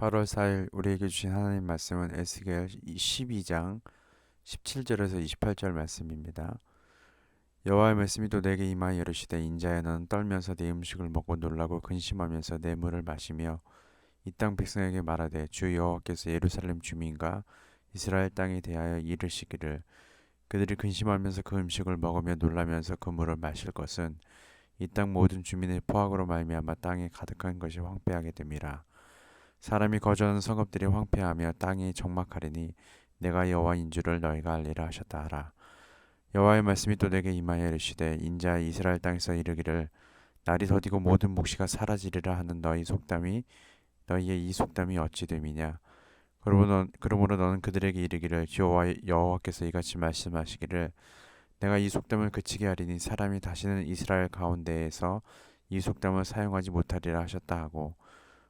8월 4일 우리에게 주신 하나님 말씀은 에스겔 12장 17절에서 28절 말씀입니다. 여호와의 말씀이 또 내게 임하여 이르시되 인자야 너는 떨면서 네 음식을 먹고 놀라고 근심하면서 내 물을 마시며 이 땅 백성에게 말하되 주 여호와께서 예루살렘 주민과 이스라엘 땅에 대하여 이르시기를 그들이 근심하면서 그 음식을 먹으며 놀라면서 그 물을 마실 것은 이 땅 모든 주민의 포악으로 말미암아 땅에 가득한 것이 황폐하게 됨이라. 사람이 거주하는 성읍들이 황폐하며 땅이 적막하리니 내가 여호와인 줄을 너희가 알리라 하셨다 하라. 여호와의 말씀이 또 내게 임하여 이르시되 인자 이스라엘 땅에서 이르기를 날이 더디고 모든 묵시가 사라지리라 하는 너희의 이 속담이 어찌 됨이냐. 그러므로 너는 그들에게 이르기를 여호와께서 이같이 말씀하시기를 내가 이 속담을 그치게 하리니 사람이 다시는 이스라엘 가운데에서 이 속담을 사용하지 못하리라 하셨다 하고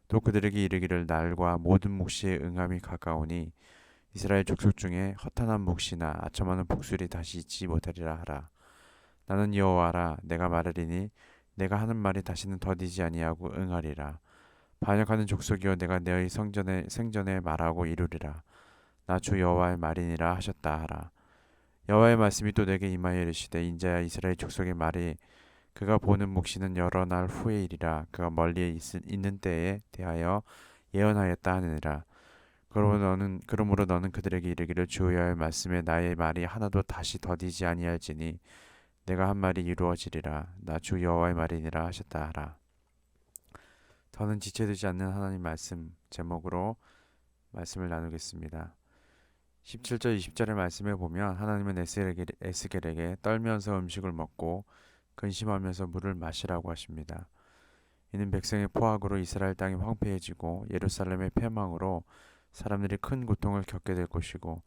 또 그들에게 이르기를 날과 모든 묵시의 응함이 가까우니 이스라엘 족속 중에 허탄한 묵시나 아첨하는 복술이 다시 있지 못하리라 하라. 나는 여호와라. 내가 말하리니 내가 하는 말이 다시는 더디지 아니하고 응하리라. 반역하는 족속이여 내가 너희 생전에 말하고 이루리라. 나 주 여호와의 말이니라 하셨다 하라. 여호와의 말씀이 또 내게 임하여 이르시되 인자야 이스라엘 족속의 말이 그가 보는 묵시는 여러 날 후의 일이라. 그가 멀리 있는 때에 대하여 예언하였다 하느니라. 그러므로 너는 그들에게 이르기를 주 여호와의 말씀에 나의 말이 하나도 다시 더디지 아니할지니 내가 한 말이 이루어지리라. 나 주 여호와의 말이니라 하셨다 하라. 더는 지체되지 않는 하나님 말씀 제목으로 말씀을 나누겠습니다. 17절 20절의 말씀에 보면 하나님은 에스겔에게 떨면서 음식을 먹고 근심하면서 물을 마시라고 하십니다. 이는 백성의 포악으로 이스라엘 땅이 황폐해지고 예루살렘의 패망으로 사람들이 큰 고통을 겪게 될 것이고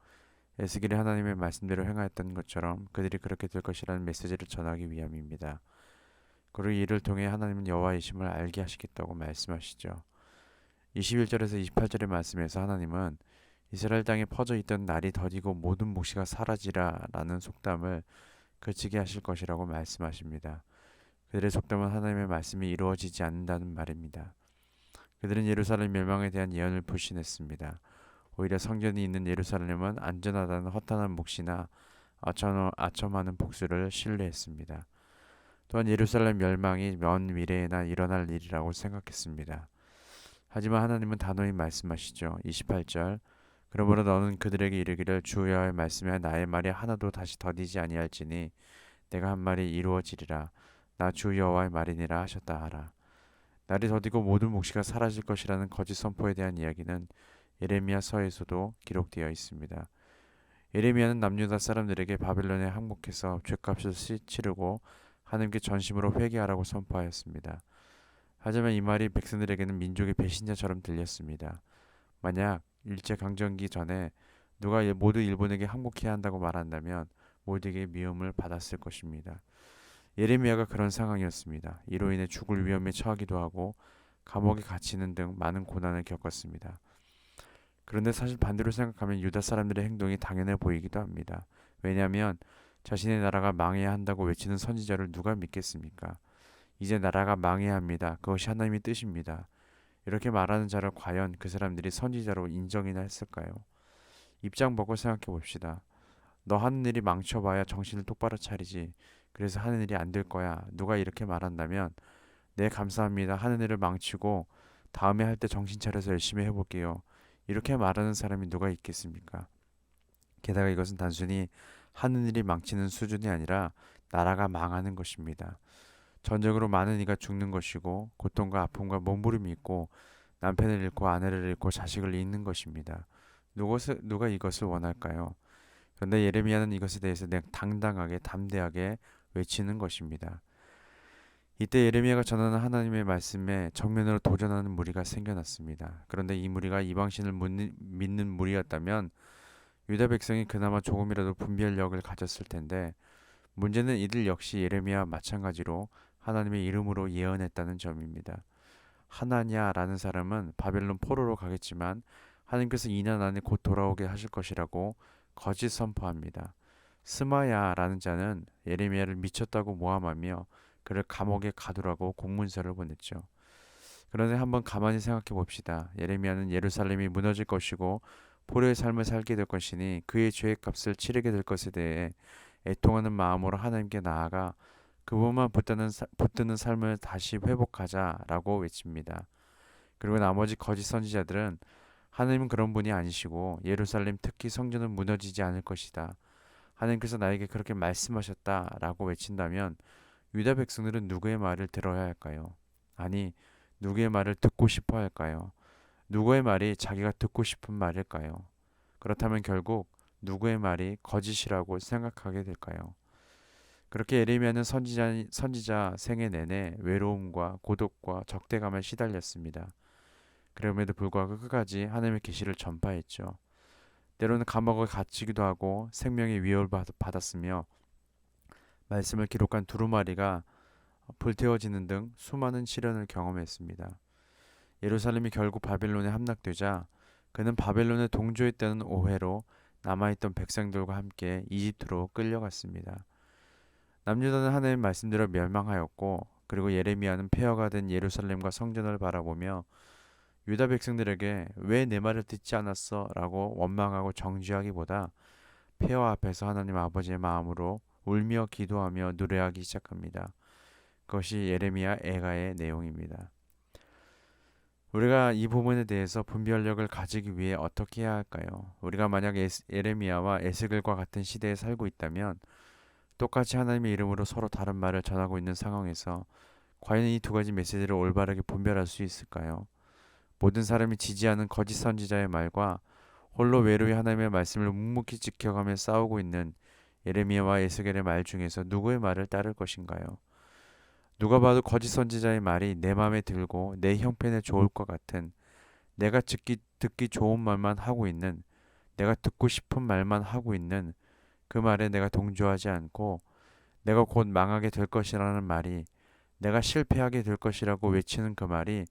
에스겔이 하나님의 말씀대로 행하였던 것처럼 그들이 그렇게 될 것이라는 메시지를 전하기 위함입니다. 그리고 이를 통해 하나님은 여호와이심을 알게 하시겠다고 말씀하시죠. 21절에서 28절의 말씀에서 하나님은 이스라엘 땅에 퍼져 있던 날이 더디고 모든 묵시가 사라지라 라는 속담을 그치게 하실 것이라고 말씀하십니다. 그들의 속담은 하나님의 말씀이 이루어지지 않는다는 말입니다. 그들은 예루살렘 멸망에 대한 예언을 불신했습니다. 오히려 성전이 있는 예루살렘은 안전하다는 허탄한 묵시나 아첨하는 복수를 신뢰했습니다. 또한 예루살렘 멸망이 먼 미래에나 일어날 일이라고 생각했습니다. 하지만 하나님은 단호히 말씀하시죠. 28절 그러므로 너는 그들에게 이르기를 주 여호와의 말씀에 나의 말이 하나도 다시 더디지 아니할지니 내가 한 말이 이루어지리라. 나 주 여호와의 말이니라 하셨다 하라. 날이 더디고 모든 묵시가 사라질 것이라는 거짓 선포에 대한 이야기는 예레미야서에서도 기록되어 있습니다. 예레미야는 남유다 사람들에게 바벨론에 항복해서 죗값을 치르고 하나님께 전심으로 회개하라고 선포하였습니다. 하지만 이 말이 백성들에게는 민족의 배신자처럼 들렸습니다. 만약 일제강점기 전에 누가 모두 일본에게 항복해야 한다고 말한다면 모두에게 미움을 받았을 것입니다. 예레미야가 그런 상황이었습니다. 이로 인해 죽을 위험에 처하기도 하고 감옥에 갇히는 등 많은 고난을 겪었습니다. 그런데 사실 반대로 생각하면 유다 사람들의 행동이 당연해 보이기도 합니다. 왜냐하면 자신의 나라가 망해야 한다고 외치는 선지자를 누가 믿겠습니까? 이제 나라가 망해야 합니다. 그것이 하나님의 뜻입니다. 이렇게 말하는 자를 과연 그 사람들이 선지자로 인정이나 했을까요? 입장 보고 생각해 봅시다. 너 하는 일이 망쳐봐야 정신을 똑바로 차리지. 그래서 하는 일이 안 될 거야. 누가 이렇게 말한다면 네 감사합니다. 하는 일을 망치고 다음에 할 때 정신 차려서 열심히 해볼게요. 이렇게 말하는 사람이 누가 있겠습니까? 게다가 이것은 단순히 하는 일이 망치는 수준이 아니라 나라가 망하는 것입니다. 전쟁으로 많은 이가 죽는 것이고 고통과 아픔과 몸부림이 있고 남편을 잃고 아내를 잃고 자식을 잃는 것입니다. 누가 이것을 원할까요? 그런데 예레미야는 이것에 대해서 당당하게 담대하게 외치는 것입니다. 이때 예레미야가 전하는 하나님의 말씀에 정면으로 도전하는 무리가 생겨났습니다. 그런데 이 무리가 이방신을 믿는 무리였다면 유다 백성이 그나마 조금이라도 분별력을 가졌을 텐데 문제는 이들 역시 예레미야와 마찬가지로 하나님의 이름으로 예언했다는 점입니다. 하나냐라는 사람은 바벨론 포로로 가겠지만 하나님께서 2년 안에 곧 돌아오게 하실 것이라고 거짓 선포합니다. 스마야라는 자는 예레미야를 미쳤다고 모함하며 그를 감옥에 가두라고 공문서를 보냈죠. 그런데 한번 가만히 생각해 봅시다. 예레미야는 예루살렘이 무너질 것이고 포로의 삶을 살게 될 것이니 그의 죄의 값을 치르게 될 것에 대해 애통하는 마음으로 하나님께 나아가 그분만 붙드는 삶을 다시 회복하자라고 외칩니다. 그리고 나머지 거짓 선지자들은 하나님은 그런 분이 아니시고 예루살렘 특히 성전은 무너지지 않을 것이다. 하나님께서 나에게 그렇게 말씀하셨다라고 외친다면 유다 백성들은 누구의 말을 들어야 할까요? 아니, 누구의 말을 듣고 싶어 할까요? 누구의 말이 자기가 듣고 싶은 말일까요? 그렇다면 결국 누구의 말이 거짓이라고 생각하게 될까요? 그렇게 예레미야는 선지자 생애 내내 외로움과 고독과 적대감에 시달렸습니다. 그럼에도 불구하고 끝까지 하나님의 계시를 전파했죠. 때로는 감옥에 갇히기도 하고 생명의 위협을 받았으며 말씀을 기록한 두루마리가 불태워지는 등 수많은 시련을 경험했습니다. 예루살렘이 결국 바벨론에 함락되자 그는 바벨론에 동조했다는 오해로 남아있던 백성들과 함께 이집트로 끌려갔습니다. 남유다는 하나님의 말씀대로 멸망하였고 그리고 예레미야는 폐허가 된 예루살렘과 성전을 바라보며 유다 백성들에게 왜 내 말을 듣지 않았어? 라고 원망하고 정죄하기보다 폐허 앞에서 하나님 아버지의 마음으로 울며 기도하며 노래하기 시작합니다. 그것이 예레미야 애가의 내용입니다. 우리가 이 부분에 대해서 분별력을 가지기 위해 어떻게 해야 할까요? 우리가 만약 예레미야와 에스겔과 같은 시대에 살고 있다면 똑같이 하나님의 이름으로 서로 다른 말을 전하고 있는 상황에서 과연 이 두 가지 메시지를 올바르게 분별할 수 있을까요? 모든 사람이 지지하는 거짓 선지자의 말과 홀로 외로이 하나님의 말씀을 묵묵히 지켜가며 싸우고 있는 예레미야와 에스겔의 말 중에서 누구의 말을 따를 것인가요? 누가 봐도 거짓 선지자의 말이 내 마음에 들고 내 형편에 좋을 것 같은 내가 듣기 좋은 말만 하고 있는 내가 듣고 싶은 말만 하고 있는 그 말에 내가 동조하지 않고 내가 곧 망하게 될 것이라는 말이 내가 실패하게 될 것이라고 외치는 그 말이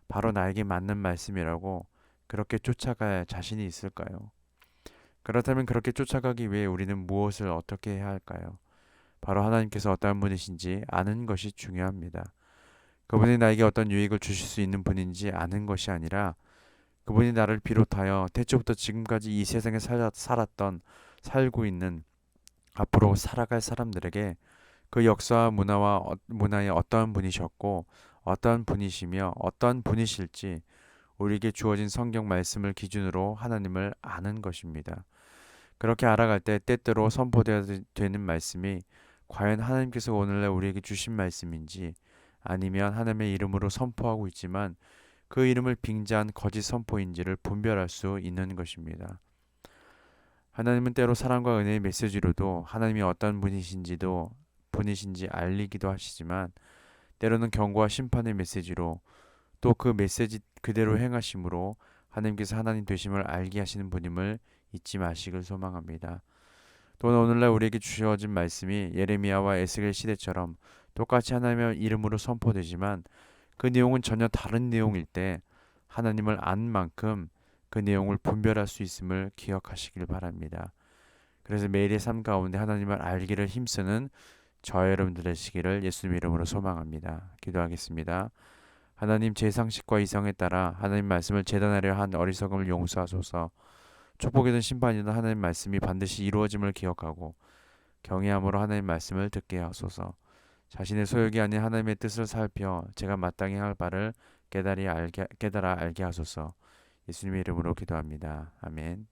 바로 나에게 맞는 말씀이라고 그렇게 쫓아갈 자신이 있을까요? 그렇다면 그렇게 쫓아가기 위해 우리는 무엇을 어떻게 해야 할까요? 바로 하나님께서 어떠한 분이신지 아는 것이 중요합니다. 그분이 나에게 어떤 유익을 주실 수 있는 분인지 아는 것이 아니라 그분이 나를 비롯하여 태초부터 지금까지 이 세상에 살았던 살고 있는 앞으로 살아갈 사람들에게 그 역사와 문화에 어떠한 분이셨고 어떠한 분이시며 어떠한 분이실지 우리에게 주어진 성경 말씀을 기준으로 하나님을 아는 것입니다. 그렇게 알아갈 때 때때로 선포되어야 되는 말씀이 과연 하나님께서 오늘날 우리에게 주신 말씀인지 아니면 하나님의 이름으로 선포하고 있지만 그 이름을 빙자한 거짓 선포인지를 분별할 수 있는 것입니다. 하나님은 때로 사랑과 은혜의 메시지로도 하나님이 어떤 분이신지 알리기도 하시지만 때로는 경고와 심판의 메시지로 또 그 메시지 그대로 행하심으로 하나님께서 하나님 되심을 알게 하시는 분임을 잊지 마시길 소망합니다. 또는 오늘날 우리에게 주어진 말씀이 예레미야와 에스겔 시대처럼 똑같이 하나님의 이름으로 선포되지만 그 내용은 전혀 다른 내용일 때 하나님을 안 만큼 그 내용을 분별할 수 있음을 기억하시길 바랍니다. 그래서 매일의 삶 가운데 하나님을 알기를 힘쓰는 저와 여러분들 되시기를 예수님 이름으로 소망합니다. 기도하겠습니다. 하나님 제 상식과 이성에 따라 하나님 말씀을 재단하려 한 어리석음을 용서하소서. 축복이든 심판이든 하나님 말씀이 반드시 이루어짐을 기억하고 경외함으로 하나님 말씀을 듣게 하소서. 자신의 소욕이 아닌 하나님의 뜻을 살펴 제가 마땅히 할 바를 깨달아 알게 하소서. 예수님의 이름으로 기도합니다. 아멘.